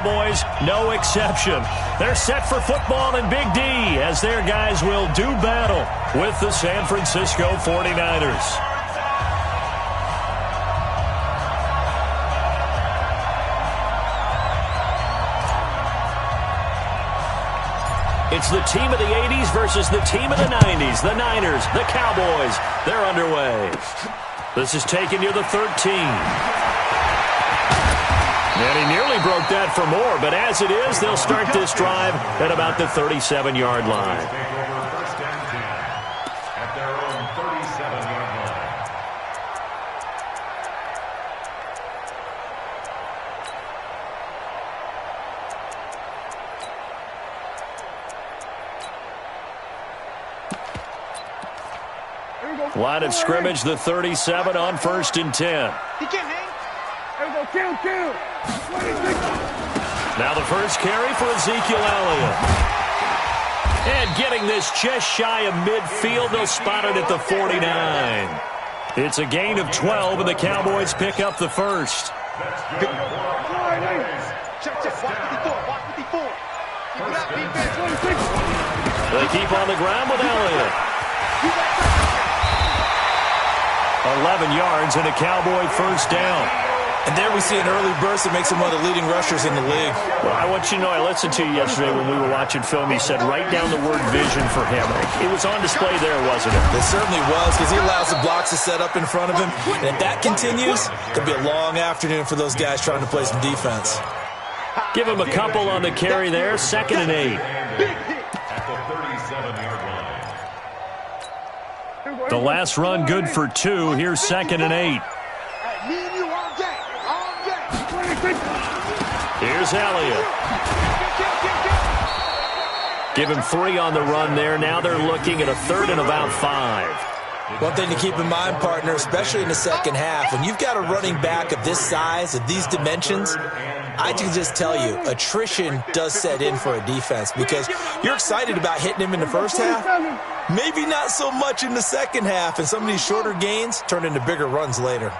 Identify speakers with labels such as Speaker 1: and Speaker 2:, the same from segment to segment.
Speaker 1: Cowboys, no exception. They're set for football in Big D as their guys will do battle with the San Francisco 49ers. It's the team of the 80s versus the team of the 90s. The Niners, the Cowboys, they're underway. This is taken near the 13. And he nearly broke that for more, but as it is, they'll start this drive at about the 37-yard line.
Speaker 2: At their own 37-yard line.
Speaker 1: Line of scrimmage, the 37 on 1st and 10.
Speaker 3: He can't hang. There we go, kill.
Speaker 1: Now the first carry for Ezekiel Elliott. And getting this just shy of midfield, they'll spot it at the 49. It's a gain of 12, and the Cowboys pick up the first.
Speaker 3: Check. Watch 54.
Speaker 1: They keep on the ground with Elliott. 11 yards and a Cowboy first down.
Speaker 4: And there we see an early burst that makes him one of the leading rushers in the league.
Speaker 1: Well, I want you to know, I listened to you yesterday when we were watching film. You said write down the word vision for him. It was on display there, wasn't it?
Speaker 4: It certainly was, because he allows the blocks to set up in front of him. And if that continues, it'll be a long afternoon for those guys trying to play some defense.
Speaker 1: Give him a couple on the carry there. 2nd and 8.
Speaker 2: At the 37-yard line.
Speaker 1: The last run good for 2. Here's 2nd and 8.
Speaker 3: Me and you all day.
Speaker 1: Here's Elliott. Give him 3 on the run there. Now they're looking at a 3rd and about 5.
Speaker 4: One thing to keep in mind, partner, especially in the second half, when you've got a running back of this size, of these dimensions, I can just tell you, attrition does set in for a defense because you're excited about hitting him in the first half. Maybe not so much in the second half, and some of these shorter gains turn into bigger runs later.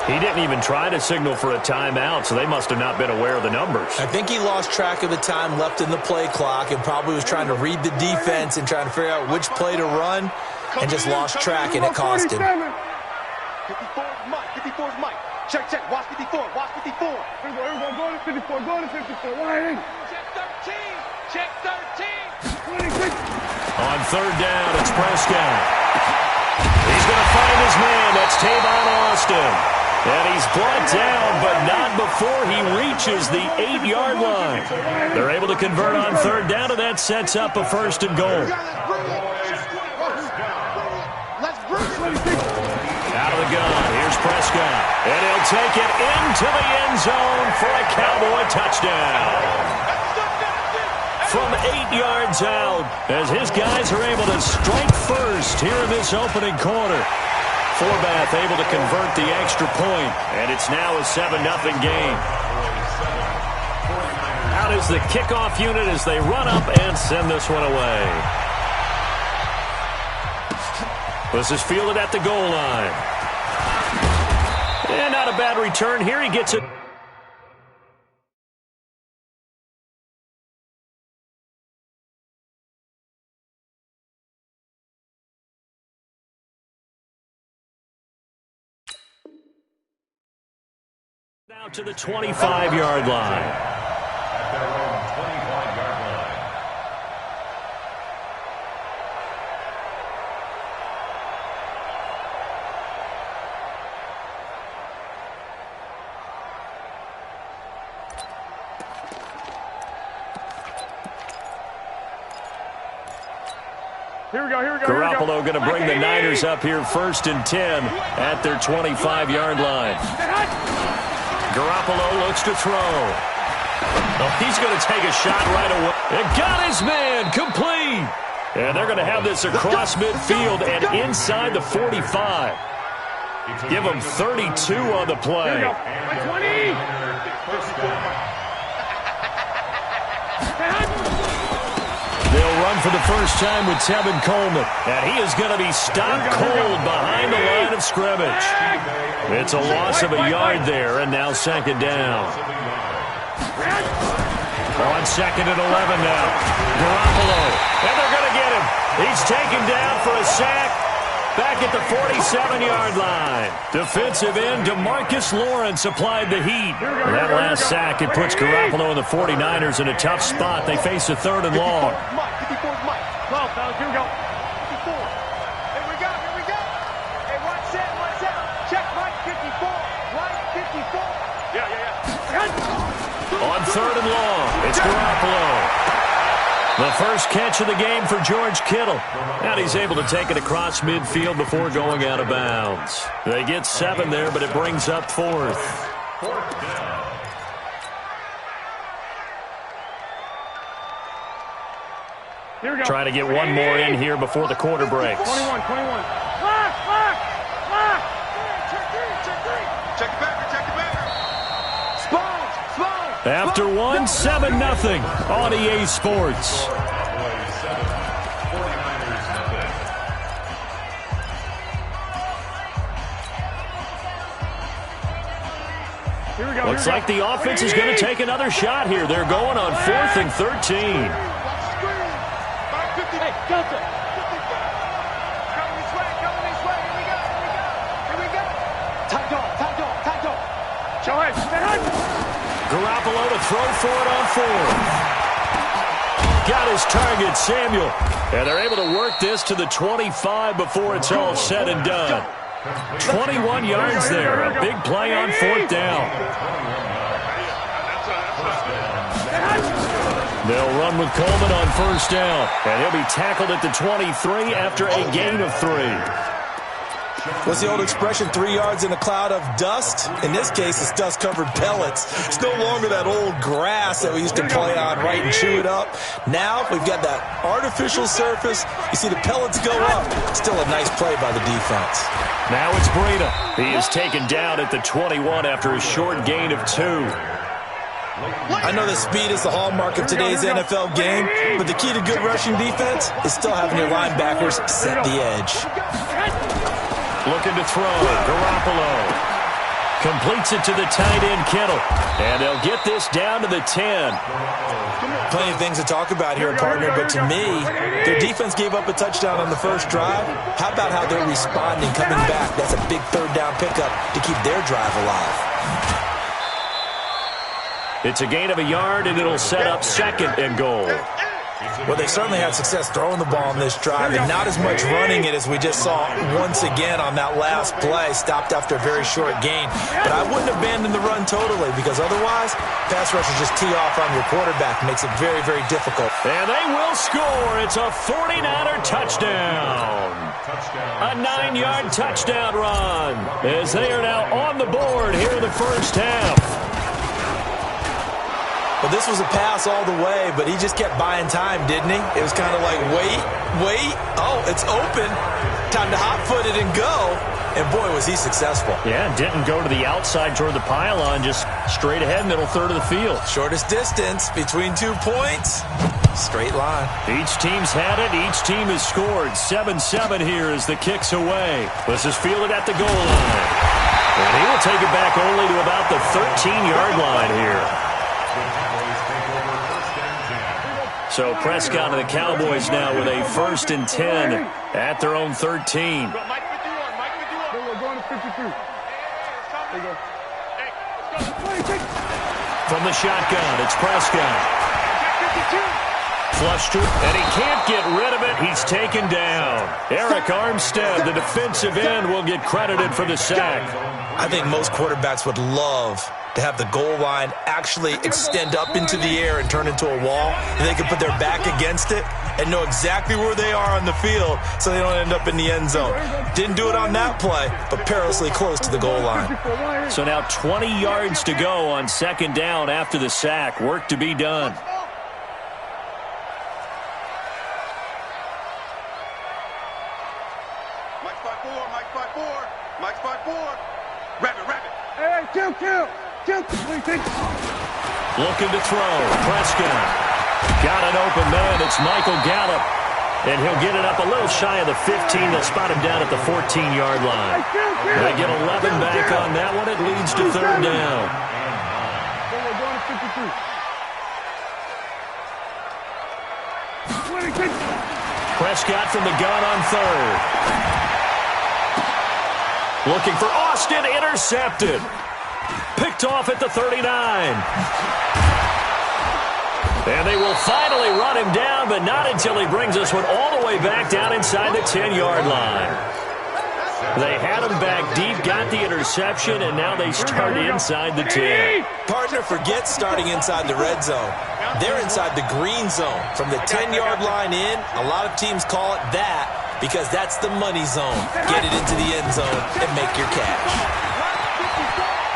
Speaker 1: He didn't even try to signal for a timeout, so they must have not been aware of the numbers.
Speaker 4: I think he lost track of the time left in the play clock and probably was trying to read the defense and trying to figure out which play to run and just lost track, and it cost him.
Speaker 3: 54 is Mike. 54 is Mike. Check. Watch 54. Watch 54. Here we go. Go to 54. Go to 54. Why? Check 13. 26.
Speaker 1: On 3rd down, it's Prescott. He's going to find his man. That's Tavon Austin. And he's brought down, but not before he reaches the 8-yard line. They're able to convert on 3rd down, and that sets up a 1st and goal. Out of the gun, here's Prescott. And he'll take it into the end zone for a Cowboy touchdown. From 8 yards out, as his guys are able to strike first here in this opening quarter. Forbath able to convert the extra point, and it's now a 7-0 game. Out is the kickoff unit as they run up and send this one away. This is fielded at the goal line. And not a bad return here. He gets it. Now to the 25-yard line.
Speaker 2: At their own 25-yard line.
Speaker 3: Here we go.
Speaker 1: Garoppolo going to bring the Niners up here 1st and 10 at their 25-yard line. Garoppolo looks to throw. Oh, he's going to take a shot right away. And got his man complete. And they're going to have this across midfield and inside the 45. Give them 32 on the play.
Speaker 3: 20.
Speaker 1: They'll run for the first time with Tevin Coleman. And he is going to be stopped cold behind the line of scrimmage. It's a loss of a yard there, and now second down. On second and 11 now. Garoppolo. And they're going to get him. He's taken down for a sack. Back at the 47-yard line. Defensive end DeMarcus Lawrence applied the heat. That last sack, it puts Garoppolo and the 49ers in a tough spot. They face a third and long.
Speaker 3: 54's Mike. 12, fellas. Here we go. 54. Here we go. Here we go. Hey, watch that. Watch that. Check Mike 54. Mike 54. Yeah.
Speaker 1: On third and long, it's Garoppolo. The first catch of the game for George Kittle. And he's able to take it across midfield before going out of bounds. They get 7 there, but it brings up fourth.
Speaker 3: Here we go.
Speaker 1: Trying to get one more in here before the quarter breaks.
Speaker 3: 21. Lock. Check it back. Spawn.
Speaker 1: After one, 7-0 on EA Sports.
Speaker 3: Here we go.
Speaker 1: Looks like the offense is going to take another shot here. They're going on 4th and 13.
Speaker 3: Hey, Delta. Coming this way. Here we go. Tight dog. Show it.
Speaker 1: Garoppolo to throw for it on 4th. Got his target, Samuel. And they're able to work this to the 25 before it's all said and done. 21 yards there. A big play on 4th down. They'll run with Coleman on first down. And he'll be tackled at the 23 after a gain of 3.
Speaker 4: What's the old expression, 3 yards in a cloud of dust? In this case, it's dust-covered pellets. It's no longer that old grass that we used to play on, right, and chew it up. Now we've got that artificial surface. You see the pellets go up. Still a nice play by the defense.
Speaker 1: Now it's Breida. He is taken down at the 21 after a short gain of 2.
Speaker 4: I know that speed is the hallmark of today's NFL game, but the key to good rushing defense is still having your linebackers set the edge.
Speaker 1: Looking to throw. Garoppolo completes it to the tight end, Kittle. And they'll get this down to the 10.
Speaker 4: Plenty of things to talk about here, partner, but to me, their defense gave up a touchdown on the first drive. How about how they're responding, coming back? That's a big third down pickup to keep their drive alive.
Speaker 1: It's a gain of a yard, and it'll set up second and goal.
Speaker 4: Well, they certainly had success throwing the ball on this drive and not as much running it as we just saw once again on that last play. Stopped after a very short gain. But I wouldn't abandon the run totally because otherwise, pass rushers just tee off on your quarterback. Makes it very, very difficult.
Speaker 1: And they will score. It's a 49er touchdown. A 9-yard touchdown run as they are now on the board here in the first half.
Speaker 4: Well, this was a pass all the way, but he just kept buying time, didn't he? It was kind of like, wait. Oh, it's open. Time to hot-foot it and go. And, boy, was he successful.
Speaker 1: Yeah, didn't go to the outside toward the pylon, just straight ahead, middle third of the field.
Speaker 4: Shortest distance between 2 points. Straight line.
Speaker 1: Each team's had it. Each team has scored. 7-7 here as the kick's away. This is fielded at the goal line. And he will take it back only to about the 13-yard line here. So Prescott and the Cowboys now with a 1st and 10 at their own 13. From the shotgun, it's Prescott. Flushed to, and he can't get rid of it. He's taken down. Eric Armstead, the defensive end, will get credited for the sack.
Speaker 4: I think most quarterbacks would love to have the goal line actually extend up into the air and turn into a wall, and they can put their back against it and know exactly where they are on the field so they don't end up in the end zone. Didn't do it on that play, but perilously close to the goal line.
Speaker 1: So now 20 yards to go on second down after the sack. Work to be done.
Speaker 3: Mike's 5-4. Rabbit. Hey, kill.
Speaker 1: Looking to throw. Prescott. Got an open man. It's Michael Gallup. And he'll get it up a little shy of the 15. They'll spot him down at the 14-yard line. They get 11 back on that one. It leads to third down. Prescott from the gun on third. Looking for Austin. Intercepted. Picked off at the 39. And they will finally run him down, but not until he brings this one all the way back down inside the 10-yard line. They had him back deep, got the interception, and now they start inside the 10.
Speaker 4: Partner, forget starting inside the red zone. They're inside the green zone. From the 10-yard line in, a lot of teams call it that because that's the money zone. Get it into the end zone and make your cash.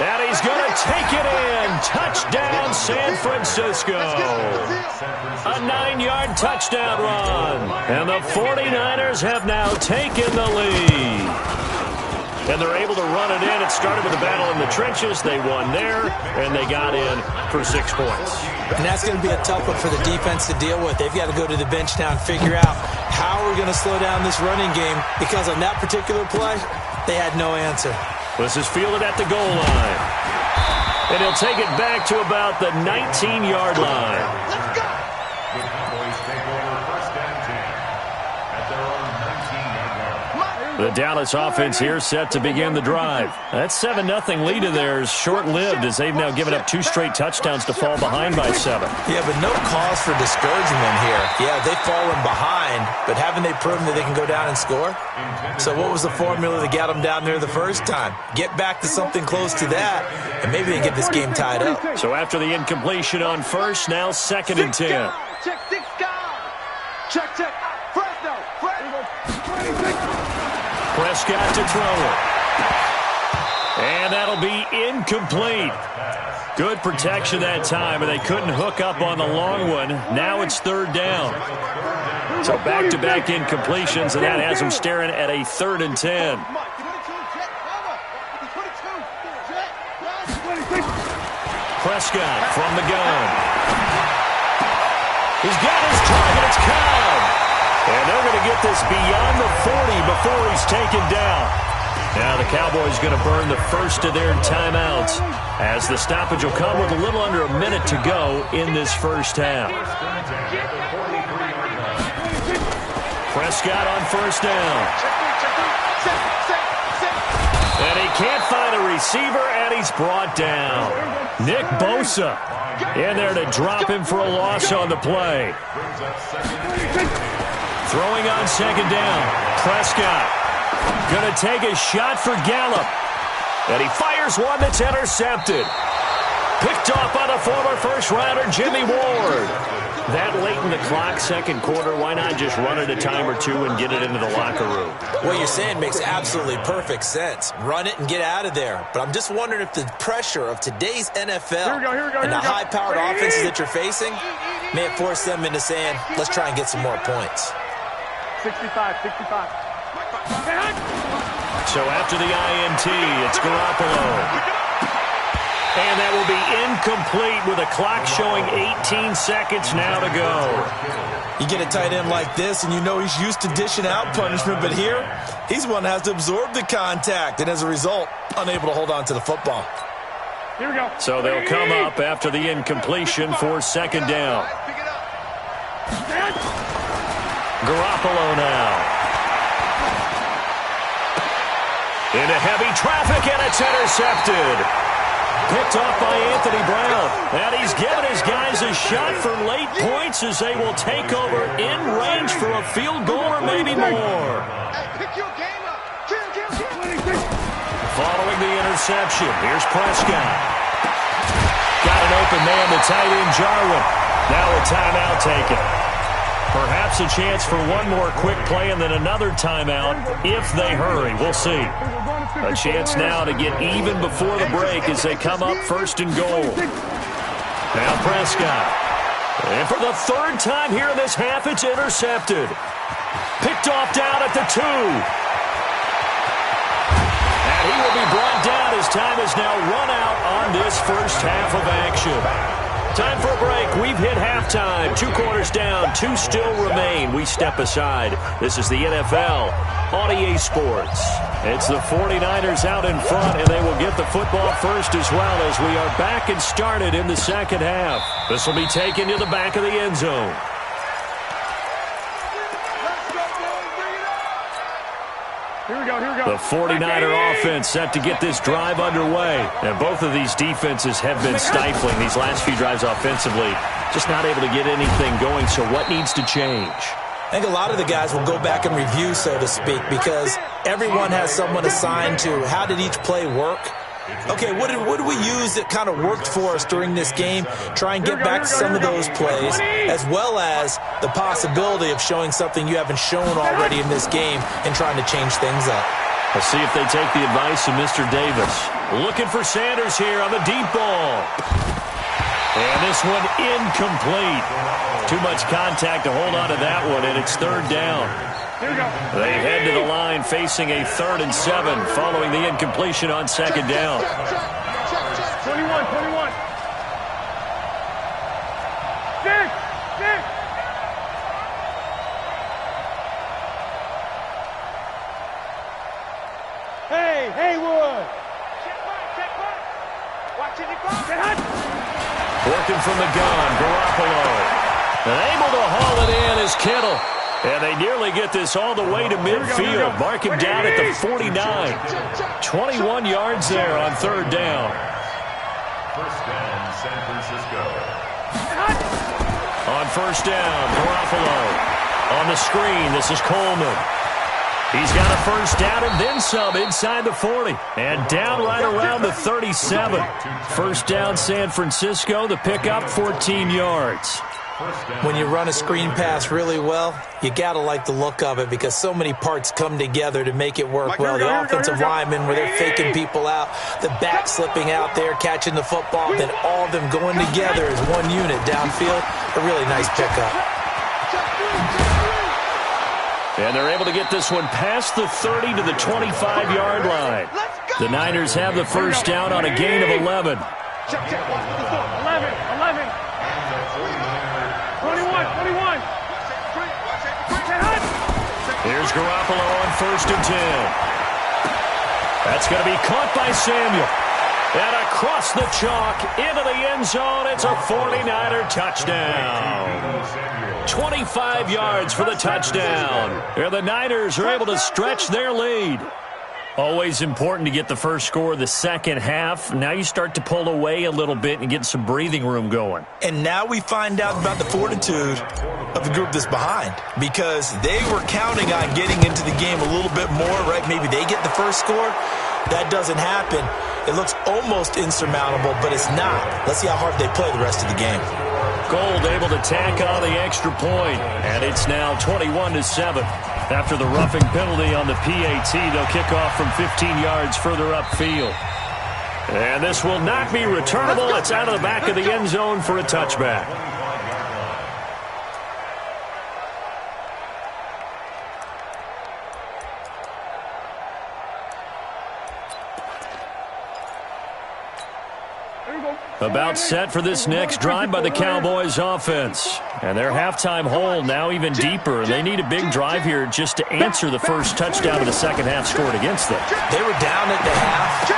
Speaker 1: And he's going to take it in. Touchdown, San Francisco. A 9-yard touchdown run. And the 49ers have now taken the lead. And they're able to run it in. It started with a battle in the trenches. They won there, and they got in for 6 points.
Speaker 4: And that's going to be a tough one for the defense to deal with. They've got to go to the bench now and figure out how we're going to slow down this running game, because on that particular play, they had no answer.
Speaker 1: This is fielded at the goal line. And he'll take it back to about the 19-yard line.
Speaker 3: Let's go!
Speaker 2: The Cowboys take over first and 10 at their own 19-yard line.
Speaker 1: The Dallas offense here set to begin the drive. That 7-0 lead of theirs short-lived as they've now given up 2 straight touchdowns to fall behind by 7.
Speaker 4: Yeah, but no cause for discouragement here. Yeah, they've fallen behind, but haven't they proven that they can go down and score? So what was the formula that got them down there the first time? Get back to something close to that, and maybe they get this game tied up.
Speaker 1: So after the incompletion on first, now 2nd and 10.
Speaker 3: Check 6 guys. Check. Fresno.
Speaker 1: Prescott to throw it. And that'll be incomplete. Good protection that time, and they couldn't hook up on the long one. Now it's third down. So back-to-back incompletions, and that has them staring at a 3rd and 10. Prescott from the gun. He's got his target. It's Cobb. And they're going to get this beyond the 40 before he's taken down. Now the Cowboys going to burn the first of their timeouts as the stoppage will come with a little under a minute to go in this first half. Prescott on first down. And he can't find a receiver, and he's brought down. Nick Bosa in there to drop him for a loss on the play. Throwing on second down. Prescott going to take a shot for Gallup. And he fires one that's intercepted. Picked off by the former first-rounder Jimmy Ward. That late in the clock, second quarter, why not just run it a time or two and get it into the locker room?
Speaker 4: What you're saying makes absolutely perfect sense. Run it and get out of there. But I'm just wondering if the pressure of today's NFL and the high-powered offenses that you're facing may have forced them into saying, let's try and get some more points.
Speaker 3: 65.
Speaker 1: So after the INT, it's Garoppolo. And that will be incomplete with a clock showing 18 seconds now to go.
Speaker 4: You get a tight end like this, and you know he's used to dishing out punishment, but here, he's one that has to absorb the contact, and as a result, unable to hold on to the football.
Speaker 3: Here we go.
Speaker 1: So they'll come up after the incompletion for second down. Garoppolo now. Into heavy traffic, and it's intercepted. Picked off by Anthony Brown. And he's given his guys a shot for late points as they will take over in range for a field goal or maybe more.
Speaker 3: Pick your game up. Kill.
Speaker 1: Following the interception, here's Prescott. Got an open man to tight end Jarwin. Now a timeout taken. Perhaps a chance for one more quick play and then another timeout if they hurry. We'll see. A chance now to get even before the break as they come up first and goal. Now Prescott. And for the third time here in this half, it's intercepted. Picked off down at the 2. And he will be brought down as time is now run out on this first half of action. Time for a break. We've hit halftime. 2 quarters down, 2 still remain. We step aside. This is the NFL on EA Sports. It's the 49ers out in front, and they will get the football first as well as we are back and started in the second half. This will be taken to the back of the end zone.
Speaker 3: Here we go.
Speaker 1: The 49er offense set to get this drive underway. And both of these defenses have been stifling these last few drives offensively. Just not able to get anything going, so what needs to change?
Speaker 4: I think a lot of the guys will go back and review, so to speak, because everyone has someone assigned to how did each play work. Okay, what did we use that kind of worked for us during this game? Try and get back to some of those plays, as well as the possibility of showing something you haven't shown already in this game and trying to change things up.
Speaker 1: Let's see if they take the advice of Mr. Davis. Looking for Sanders here on the deep ball. And this one incomplete. Too much contact to hold on to that one, and it's third down. They head to the line facing a 3rd and 7 following the incompletion on second down.
Speaker 3: 21. Six. Hey, Haywood. Check back. Watch it.
Speaker 1: Working from the gun, Garoppolo. And able to haul it in is Kittle. And they nearly get this all the way to midfield. Mark him down at the 49. 21 yards there on third down.
Speaker 2: First down, San Francisco.
Speaker 1: On first down, Garoppolo. On the screen, this is Coleman. He's got a first down and then some inside the 40. And down right around the 37. First down, San Francisco. The pickup, 14 yards.
Speaker 4: When you run a screen pass really well, you got to like the look of it because so many parts come together to make it work well. The offensive linemen where they're faking people out, the back slipping out there, catching the football, then all of them going together as one unit downfield. A really nice pickup.
Speaker 1: And they're able to get this one past the 30 to the 25-yard line. The Niners have the first down on a gain of 11.
Speaker 3: 21.
Speaker 1: Here's Garoppolo on 1st and 10. That's going to be caught by Samuel. And across the chalk into the end zone. It's a 49er touchdown. 25 yards for the touchdown. And the Niners are able to stretch their lead. Always important to get the first score of the second half. Now you start to pull away a little bit and get some breathing room going.
Speaker 4: And now we find out about the fortitude of the group that's behind because they were counting on getting into the game a little bit more, right? Maybe they get the first score. That doesn't happen. It looks almost insurmountable, but it's not. Let's see how hard they play the rest of the game.
Speaker 1: Gold able to tack on the extra point, and it's now 21-7. After the roughing penalty on the PAT, they'll kick off from 15 yards further upfield. And this will not be returnable. It's out of the back of the end zone for a touchback. About set for this next drive by the Cowboys offense. And their halftime hole now even deeper. They need a big drive here just to answer the first touchdown of the second half scored against them.
Speaker 4: They were down at the half.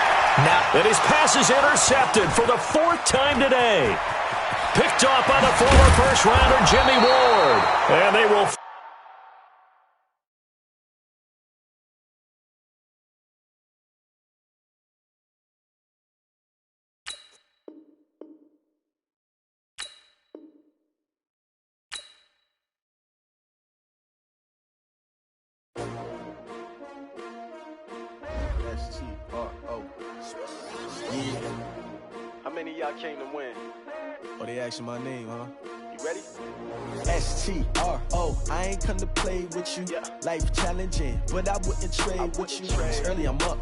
Speaker 4: Now,
Speaker 1: and his pass is intercepted for the 4th time today. Picked off by the former first-rounder Jimmy Ward. And they will...
Speaker 3: How many of y'all came to win?
Speaker 5: Oh, they asking my name, huh?
Speaker 3: You ready?
Speaker 5: STRO, I ain't come to play with you.
Speaker 3: Yeah.
Speaker 5: Life challenging, but I wouldn't trade with you. It's early, I'm up.